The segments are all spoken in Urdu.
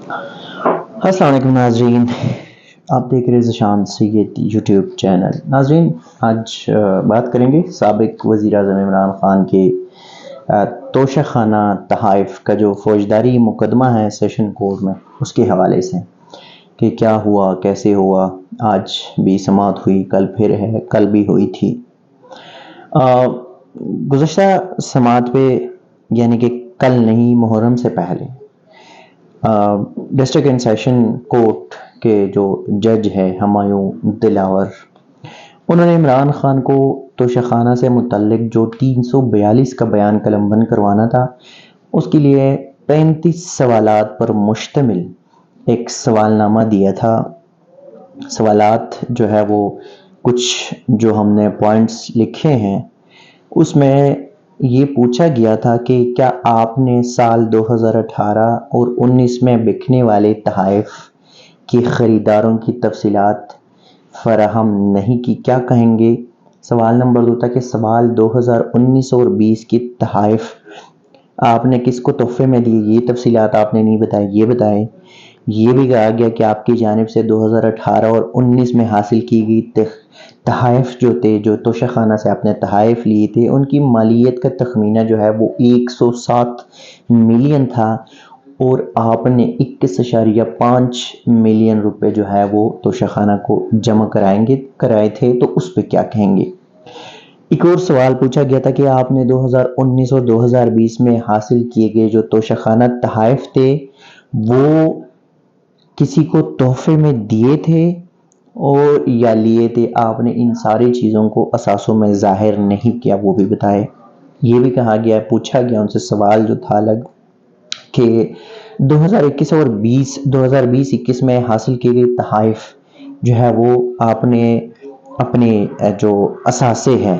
السلام علیکم ناظرین، آپ دیکھ رہے ذیشان سید یوٹیوب چینل۔ ناظرین، آج بات کریں گے سابق وزیر اعظم عمران خان کے توشہ خانہ تحائف کا جو فوجداری مقدمہ ہے سیشن کورٹ میں، اس کے حوالے سے کہ کیا ہوا، کیسے ہوا۔ آج بھی سماعت ہوئی، کل پھر ہے، کل بھی ہوئی تھی۔ گزشتہ سماعت پہ یعنی کہ کل نہیں، محرم سے پہلے ڈسٹرکٹ اینڈ سیشن کورٹ کے جو جج ہے ہمایوں دلاور، انہوں نے عمران خان کو توشہ خانہ سے متعلق جو 342 کا بیان قلم بند کروانا تھا، اس کے لیے 35 سوالات پر مشتمل ایک سوال نامہ دیا تھا۔ سوالات جو ہے وہ کچھ جو ہم نے پوائنٹس لکھے ہیں، اس میں یہ پوچھا گیا تھا کہ کیا آپ نے سال 2018 اور 19 میں بکنے والے تحائف کی خریداروں کی تفصیلات فراہم نہیں کی، کیا کہیں گے۔ سوال نمبر 2 تھا کہ سال 2019 اور 20 کی تحائف آپ نے کس کو تحفے میں دی، یہ تفصیلات آپ نے نہیں بتائی، یہ بتائیں۔ یہ بھی کہا گیا کہ آپ کی جانب سے 2018 اور 19 میں حاصل کی گئی تحائف جو تھے، جو توشہ خانہ سے آپ نے تحائف لیے تھے، ان کی مالیت کا تخمینہ جو ہے وہ 107 ملین تھا، اور آپ نے 21.5 ملین روپے جو ہے وہ توشہ خانہ کو جمع کرائے تھے، تو اس پہ کیا کہیں گے۔ ایک اور سوال پوچھا گیا تھا کہ آپ نے 2019 اور 2020 میں حاصل کیے گئے جو توشہ خانہ تحائف تھے، وہ کسی کو تحفے میں دیے تھے اور یا لیے تھے۔ آپ نے ان ساری چیزوں کو اثاثوں میں ظاہر نہیں کیا، وہ بھی بتائے۔ یہ بھی کہا گیا، پوچھا گیا ان سے سوال جو تھا الگ کہ 2021 اور 2020-21 میں حاصل کی گئی تحائف جو ہے وہ آپ نے اپنے جو اثاثے ہیں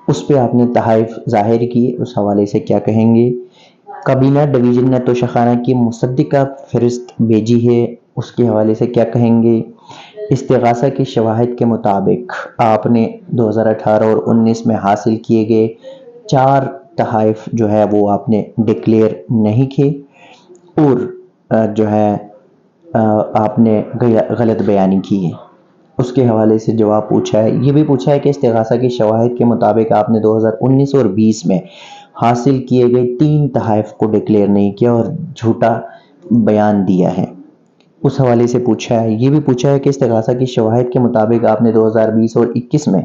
اس پہ آپ نے تحائف ظاہر کی، اس حوالے سے کیا کہیں گے۔ کابینہ ڈویژن نے توشہ خانہ کی مصدقہ فہرست بھیجی ہے، اس کے حوالے سے کیا کہیں گے۔ استغاثہ کے شواہد کے مطابق آپ نے 2018 اور 19 میں حاصل کیے گئے 4 تحائف جو ہے وہ آپ نے ڈکلیئر نہیں کیے، اور جو ہے آپ نے غلط بیانی کی ہے، اس کے حوالے سے جواب پوچھا ہے۔ یہ بھی پوچھا ہے کہ استغاثہ کے شواہد کے مطابق آپ نے 2019 اور 20 میں حاصل کیے گئے 3 تحائف کو ڈکلیئر نہیں کیا اور جھوٹا بیان دیا ہے، اس حوالے سے پوچھا ہے۔ یہ بھی پوچھا ہے کہ استغاثہ کی شواہد کے مطابق آپ نے 2020 اور 21 میں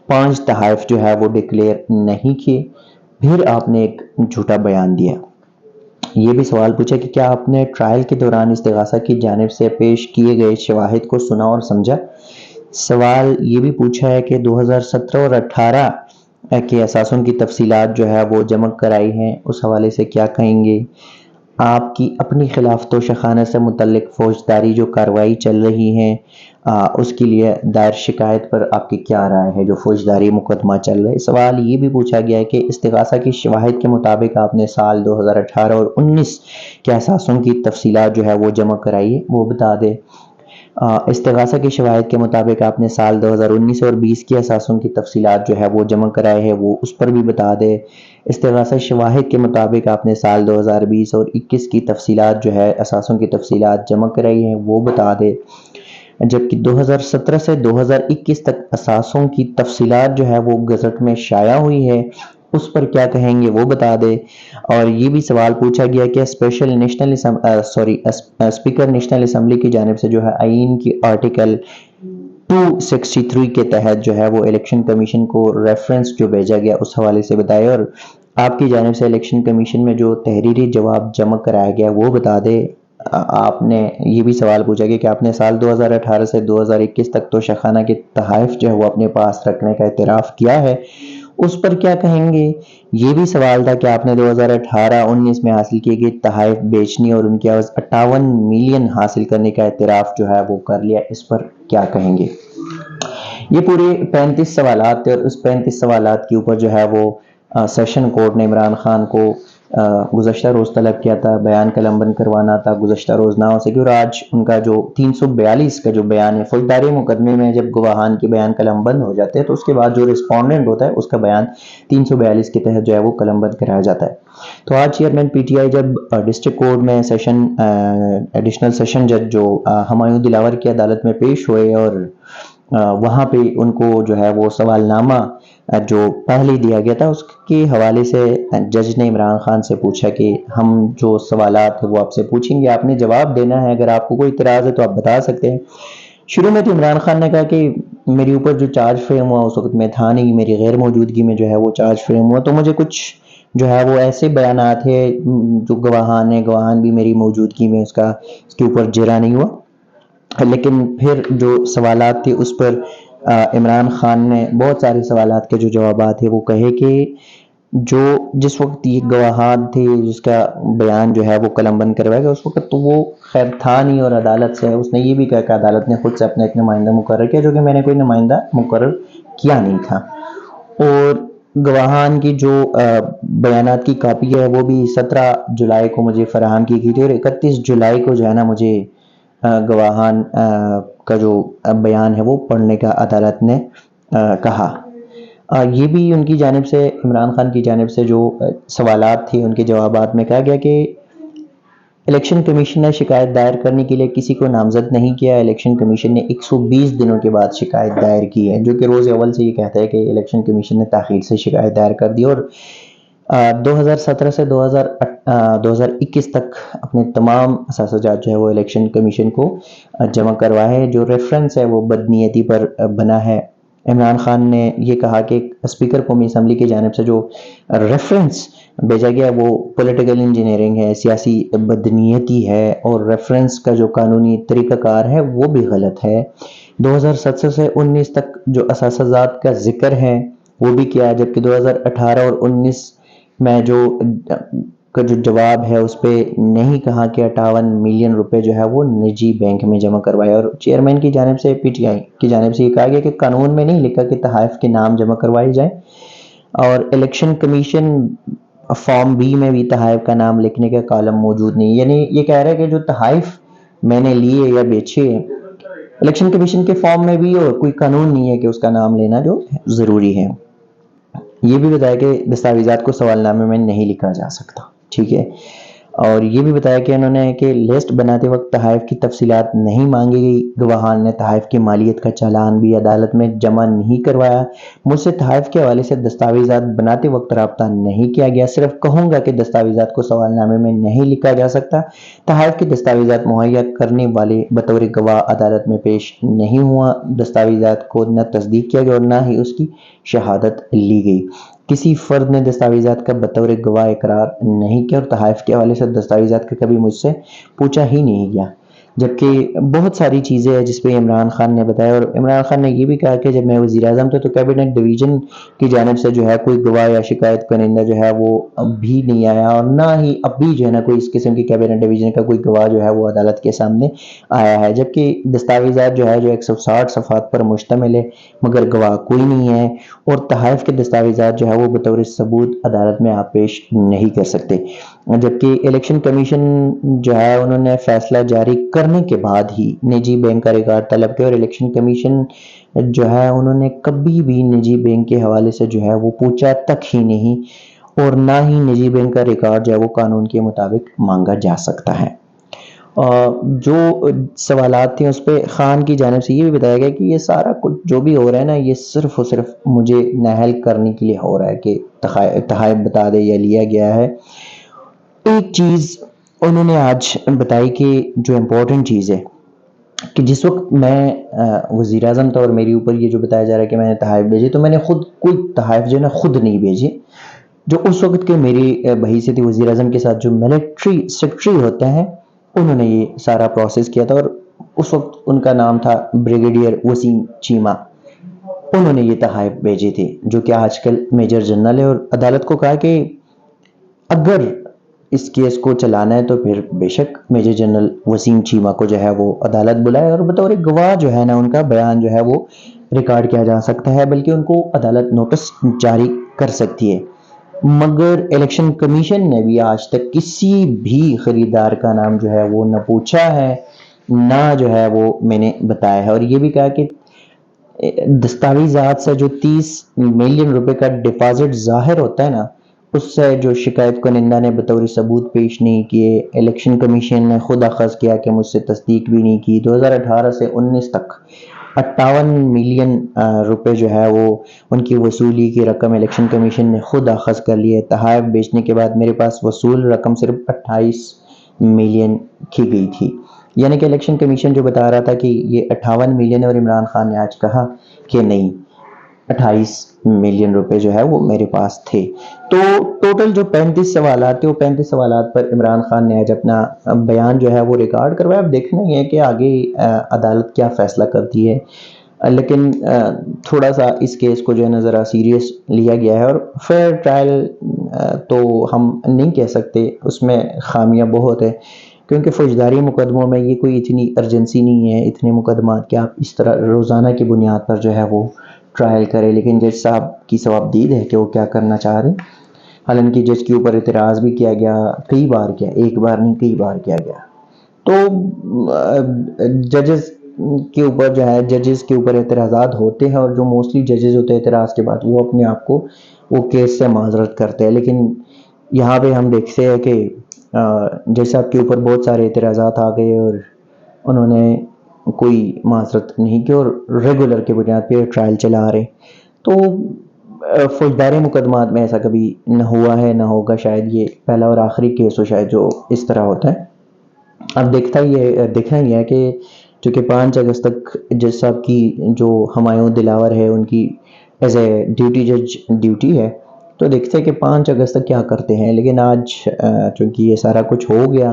5 تحائف جو ہے وہ ڈکلیئر نہیں کیے، پھر آپ نے ایک جھوٹا بیان دیا۔ یہ بھی سوال پوچھا کہ کیا آپ نے ٹرائل کے دوران استغاثہ کی جانب سے پیش کیے گئے شواہد کو سنا اور سمجھا۔ سوال یہ بھی پوچھا ہے کہ 2017 اور 18 کے اثاثوں کی تفصیلات جو ہے وہ جمع کرائی ہیں، اس حوالے سے کیا کہیں گے۔ آپ کی اپنی خلاف توشہ خانہ سے متعلق فوجداری جو کارروائی چل رہی ہے، اس کے لیے دائر شکایت پر آپ کی کیا رائے ہے، جو فوجداری مقدمہ چل رہا ہے۔ سوال یہ بھی پوچھا گیا ہے کہ استغاثہ کی شواہد کے مطابق آپ نے سال 2018 اور 19 کے اثاثوں کی تفصیلات جو ہے وہ جمع کرائی ہے، وہ بتا دے۔ استغاثہ کے شواہد کے مطابق آپ نے سال 2019 اور 20 کے اثاثوں کی تفصیلات جو ہے وہ جمع کرائے ہیں، وہ اس پر بھی بتا دے۔ استغاثہ شواہد کے مطابق آپ نے سال 2020 اور 21 کی تفصیلات جو ہے اثاثوں کی تفصیلات جمع کرائی ہیں، وہ بتا دے۔ جبکہ 2017 سے 2021 تک اثاثوں کی تفصیلات جو ہے وہ گزٹ میں شائع ہوئی ہے، اس پر کیا کہیں گے وہ بتا دے۔ اور یہ بھی سوال پوچھا گیا کہ اسپیکر نیشنل اسمبلی کی جانب سے جو ہے آئین کی آرٹیکل 263 کے تحت جو ہے وہ الیکشن کمیشن کو ریفرنس جو بھیجا گیا، اس حوالے سے بتائے، اور آپ کی جانب سے الیکشن کمیشن میں جو تحریری جواب جمع کرایا گیا وہ بتا دے۔ آپ نے یہ بھی سوال پوچھا گیا کہ آپ نے سال 2018 سے 2021 تک توشہ خانہ کے تحائف جو ہے وہ اپنے پاس رکھنے کا اعتراف کیا ہے، اس پر کیا کہیں گے۔ یہ بھی سوال تھا کہ آپ نے 2018-19 میں حاصل کیے گئے تحائف بیچنی اور ان کے عوض 58 ملین حاصل کرنے کا اعتراف جو ہے وہ کر لیا، اس پر کیا کہیں گے۔ یہ پورے 35 سوالات تھے، اور اس 35 سوالات کے اوپر جو ہے وہ سیشن کورٹ نے عمران خان کو گزشتہ روز طلب کیا تھا، بیان قلم بند کروانا تھا، گزشتہ روز نہ ہو سکے، اور آج ان کا جو 342 کا جو بیان ہے، فوجداری مقدمے میں جب گواہان کے بیان قلم بند ہو جاتے ہیں تو اس کے بعد جو رسپونڈنٹ ہوتا ہے اس کا بیان 342 کے تحت جو ہے وہ قلم بند کرایا جاتا ہے۔ تو آج چیئرمین پی ٹی آئی جب ڈسٹرکٹ کورٹ میں ایڈیشنل سیشن جج جو ہمایوں دلاور کی عدالت میں پیش ہوئے اور وہاں پہ ان کو جو ہے وہ سوال نامہ جو پہلے دیا گیا تھا اس کے حوالے سے جج نے عمران خان سے پوچھا کہ ہم جو سوالات ہیں وہ آپ سے پوچھیں گے، آپ نے جواب دینا ہے، اگر آپ کو کوئی اعتراض ہے تو آپ بتا سکتے ہیں۔ شروع میں تو عمران خان نے کہا کہ میرے اوپر جو چارج فریم ہوا اس وقت میں تھا نہیں، میری غیر موجودگی میں جو ہے وہ چارج فریم ہوا، تو مجھے کچھ جو ہے وہ ایسے بیانات ہیں جو گواہان بھی میری موجودگی میں اس کے اوپر جرا نہیں ہوا۔ لیکن پھر جو سوالات تھے اس پر عمران خان نے بہت سارے سوالات کے جو جوابات تھے وہ کہے کہ جس وقت یہ گواہان تھے جس کا بیان جو ہے وہ قلم بند کروایا گیا اس وقت تو وہ خیر تھا نہیں، اور عدالت سے اس نے یہ بھی کہا کہ عدالت نے خود سے اپنا ایک نمائندہ مقرر کیا، جو کہ میں نے کوئی نمائندہ مقرر کیا نہیں تھا۔ اور گواہان کی جو بیانات کی کاپی ہے وہ بھی 17 جولائی کو مجھے فراہم کی گئی تھی، اور 31 جولائی کو جو ہے نا مجھے گواہان کا جو بیان ہے وہ پڑھنے کا عدالت نے کہا۔ یہ بھی ان کی جانب سے، عمران خان کی جانب سے جو سوالات تھے ان کے جوابات میں کہا گیا کہ الیکشن کمیشن نے شکایت دائر کرنے کے لیے کسی کو نامزد نہیں کیا، الیکشن کمیشن نے 120 دنوں کے بعد شکایت دائر کی ہے، جو کہ روز اول سے یہ کہتا ہے کہ الیکشن کمیشن نے تاخیر سے شکایت دائر کر دی، اور 2017 سے 2021 تک اپنے تمام اثاثجات جو ہے وہ الیکشن کمیشن کو جمع کروائے، جو ریفرنس ہے وہ بدنیتی پر بنا ہے۔ عمران خان نے یہ کہا کہ اسپیکر قومی اسمبلی کی جانب سے جو ریفرنس بھیجا گیا وہ پولیٹیکل انجینئرنگ ہے، سیاسی بدنیتی ہے، اور ریفرنس کا جو قانونی طریقہ کار ہے وہ بھی غلط ہے۔ 2017 سے 19 تک جو اثاثجات کا ذکر ہے وہ بھی کیا، جبکہ 2018 اور 19 میں جو جواب ہے اس پہ نہیں کہا کہ 58 ملین روپے جو ہے وہ نجی بینک میں جمع کروائے، اور چیئرمین کی جانب سے پی ٹی آئی کی جانب سے یہ کہا گیا کہ قانون میں نہیں لکھا کہ تحائف کے نام جمع کروائے جائیں، اور الیکشن کمیشن فارم بی میں بھی تحائف کا نام لکھنے کا کالم موجود نہیں، یعنی یہ کہہ رہا ہے کہ جو تحائف میں نے لیے یا بیچے الیکشن کمیشن کے فارم میں بھی، اور کوئی قانون نہیں ہے کہ اس کا نام لینا جو ضروری ہے۔ یہ بھی بتایا کہ دستاویزات کو سوال نامے میں نہیں لکھا جا سکتا، ٹھیک ہے، اور یہ بھی بتایا کہ انہوں نے کہ لسٹ بناتے وقت تحائف کی تفصیلات نہیں مانگی گئی، گواہان نے تحائف کی مالیت کا چالان بھی عدالت میں جمع نہیں کروایا، مجھ سے تحائف کے حوالے سے دستاویزات بناتے وقت رابطہ نہیں کیا گیا، صرف کہوں گا کہ دستاویزات کو سوال نامے میں نہیں لکھا جا سکتا، تحائف کے دستاویزات مہیا کرنے والے بطور گواہ عدالت میں پیش نہیں ہوا، دستاویزات کو نہ تصدیق کیا گیا اور نہ ہی اس کی شہادت لی گئی، کسی فرد نے دستاویزات کا بطور گواہ اقرار نہیں کیا، اور تحائف کے حوالے سے دستاویزات کا کبھی مجھ سے پوچھا ہی نہیں گیا۔ جبکہ بہت ساری چیزیں ہیں جس پہ عمران خان نے بتایا، اور عمران خان نے یہ بھی کہا کہ جب میں وزیر اعظم تھا تو کیبنٹ ڈویژن کی جانب سے جو ہے کوئی گواہ یا شکایت کنندہ جو ہے وہ اب بھی نہیں آیا، اور نہ ہی اب بھی جو ہے نا کوئی اس قسم کی کیبنٹ ڈویژن کا کوئی گواہ جو ہے وہ عدالت کے سامنے آیا ہے، جبکہ دستاویزات جو ہے جو 160 صفحات پر مشتمل ہے مگر گواہ کوئی نہیں ہے، اور تحائف کے دستاویزات جو ہے وہ بطور ثبوت عدالت میں آپ پیش نہیں کر سکتے، جبکہ الیکشن کمیشن جو ہے انہوں نے فیصلہ جاری کرنے کے بعد ہی نجی بینک کا ریکارڈ طلب کیا، اور الیکشن کمیشن جو ہے انہوں نے کبھی بھی نجی بینک کے حوالے سے جو ہے وہ پوچھا تک ہی نہیں، اور نہ ہی نجی بینک کا ریکارڈ جو ہے وہ قانون کے مطابق مانگا جا سکتا ہے۔ جو سوالات تھے اس پہ خان کی جانب سے یہ بھی بتایا گیا کہ یہ سارا کچھ جو بھی ہو رہا ہے نا یہ صرف اور صرف مجھے نااہل کرنے کے لیے ہو رہا ہے کہ تحائف بتا دے یا لیا گیا ہے۔ ایک چیز انہوں نے آج بتائی کہ جو امپورٹنٹ چیز ہے کہ جس وقت میں وزیر اعظم تھا اور میرے اوپر یہ جو بتایا جا رہا ہے کہ میں نے تحائف بھیجے، تو میں نے خود کوئی تحائف جو ہے نا خود نہیں بھیجے، جو اس وقت کے میری بحیثیت وزیر اعظم کے ساتھ جو ملٹری سیکرٹری ہوتے ہیں انہوں نے یہ سارا پروسیس کیا تھا، اور اس وقت ان کا نام تھا بریگیڈیئر وسیم چیمہ، انہوں نے یہ تحائف بھیجے تھے جو کہ آج کل میجر جنرل ہے، اور عدالت کو کہا کہ اگر اس کیس کو چلانا ہے تو پھر بے شک میجر جنرل وسیم چیمہ کو جو ہے وہ عدالت بلائے، اور بطور گواہ جو ہے نا ان کا بیان جو ہے وہ ریکارڈ کیا جا سکتا ہے، بلکہ ان کو عدالت نوٹس جاری کر سکتی ہے، مگر الیکشن کمیشن نے بھی آج تک کسی بھی خریدار کا نام جو ہے وہ نہ پوچھا ہے نہ جو ہے وہ میں نے بتایا ہے، اور یہ بھی کہا کہ دستاویزات سے جو 30 ملین روپے کا ڈپازٹ ظاہر ہوتا ہے نا اس سے جو شکایت کنندہ نے بطور ثبوت پیش نہیں کیے، الیکشن کمیشن نے خود اخذ کیا کہ مجھ سے تصدیق بھی نہیں کی۔ 2018 سے 19 تک 58 ملین روپے جو ہے وہ ان کی وصولی کی رقم الیکشن کمیشن نے خود اخذ کر لی ہے۔ تحائف بیچنے کے بعد میرے پاس وصول رقم صرف 28 ملین کی گئی تھی، یعنی کہ الیکشن کمیشن جو بتا رہا تھا کہ یہ 58 ملین ہے، اور عمران خان نے آج کہا کہ نہیں، 28 ملین روپے جو ہے وہ میرے پاس تھے۔ تو ٹوٹل جو 35 سوالات تھے، وہ 35 سوالات پر عمران خان نے آج اپنا بیان جو ہے وہ ریکارڈ کروایا۔ اب دیکھنا ہی ہے کہ آگے عدالت کیا فیصلہ کرتی ہے، لیکن تھوڑا سا اس کیس کو جو ہے نا ذرا سیریس لیا گیا ہے، اور فیئر ٹرائل تو ہم نہیں کہہ سکتے، اس میں خامیاں بہت ہے، کیونکہ فوجداری مقدموں میں یہ کوئی اتنی ارجنسی نہیں ہے، اتنے مقدمات کہ آپ اس طرح روزانہ کی بنیاد پر جو ہے وہ ٹرائل کرے۔ لیکن جج صاحب کی ثوابدید ہے کہ وہ کیا کرنا چاہ رہے ہیں۔ حالانکہ جج کے اوپر اعتراض بھی کیا گیا، کئی بار کیا، ایک بار نہیں کئی بار کیا گیا۔ تو ججز کے اوپر جو ہے، ججز کے اوپر اعتراضات ہوتے ہیں، اور جو موسٹلی ججز ہوتے ہیں اعتراض کے بعد وہ اپنے آپ کو وہ کیس سے معذرت کرتے ہیں۔ لیکن یہاں پہ ہم دیکھتے ہیں کہ جج صاحب کے اوپر بہت سارے اعتراضات آ گئے، اور انہوں نے کوئی معذرت نہیں کی، اور ریگولر کے بنیاد پہ ٹرائل چلا رہے۔ تو فوجداری مقدمات میں ایسا کبھی نہ ہوا ہے، نہ ہوگا، شاید یہ پہلا اور آخری کیس ہو شاید جو اس طرح ہوتا ہے۔ اب دیکھنا ہی ہے کہ چونکہ 5 اگست تک جج صاحب کی جو ہمایوں دلاور ہے ان کی ایز اے ڈیوٹی جج ڈیوٹی ہے، تو دیکھتے ہیں کہ 5 اگست تک کیا کرتے ہیں۔ لیکن آج چونکہ یہ سارا کچھ ہو گیا،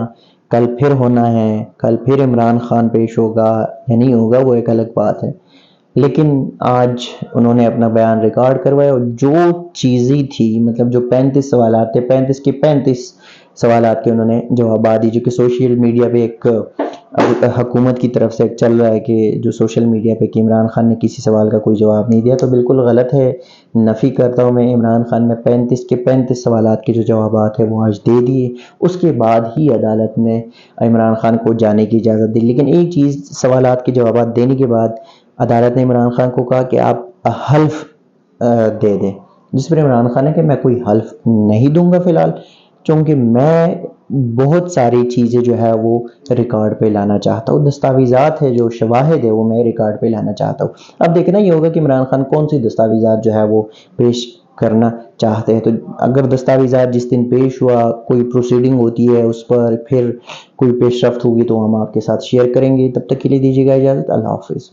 کل پھر ہونا ہے، کل پھر عمران خان پیش ہوگا یا نہیں ہوگا وہ ایک الگ بات ہے، لیکن آج انہوں نے اپنا بیان ریکارڈ کروایا، اور جو چیزیں تھی، مطلب جو 35 سوالات تھے، 35 کے 35 سوالات کے انہوں نے جوابات دی، جو کہ سوشل میڈیا پہ ایک حکومت کی طرف سے چل رہا ہے کہ جو سوشل میڈیا پہ کہ عمران خان نے کسی سوال کا کوئی جواب نہیں دیا، تو بالکل غلط ہے۔ نفی کرتا ہوں میں، عمران خان نے 35 کے 35 سوالات کے جو جوابات ہیں وہ آج دے دیے۔ اس کے بعد ہی عدالت نے عمران خان کو جانے کی اجازت دی۔ لیکن ایک چیز، سوالات کے جوابات دینے کے بعد عدالت نے عمران خان کو کہا کہ آپ حلف دے دیں، جس پر عمران خان ہے کہ میں کوئی حلف نہیں دوں گا فی الحال، چونکہ میں بہت ساری چیزیں جو ہے وہ ریکارڈ پہ لانا چاہتا ہوں، دستاویزات ہے، جو شواہد ہے وہ میں ریکارڈ پہ لانا چاہتا ہوں۔ اب دیکھنا یہ ہوگا کہ عمران خان کون سی دستاویزات جو ہے وہ پیش کرنا چاہتے ہیں۔ تو اگر دستاویزات جس دن پیش ہوا، کوئی پروسیڈنگ ہوتی ہے، اس پر پھر کوئی پیش رفت ہوگی تو ہم آپ کے ساتھ شیئر کریں گے۔ تب تک کے لیے دیجیے گا اجازت، اللہ حافظ۔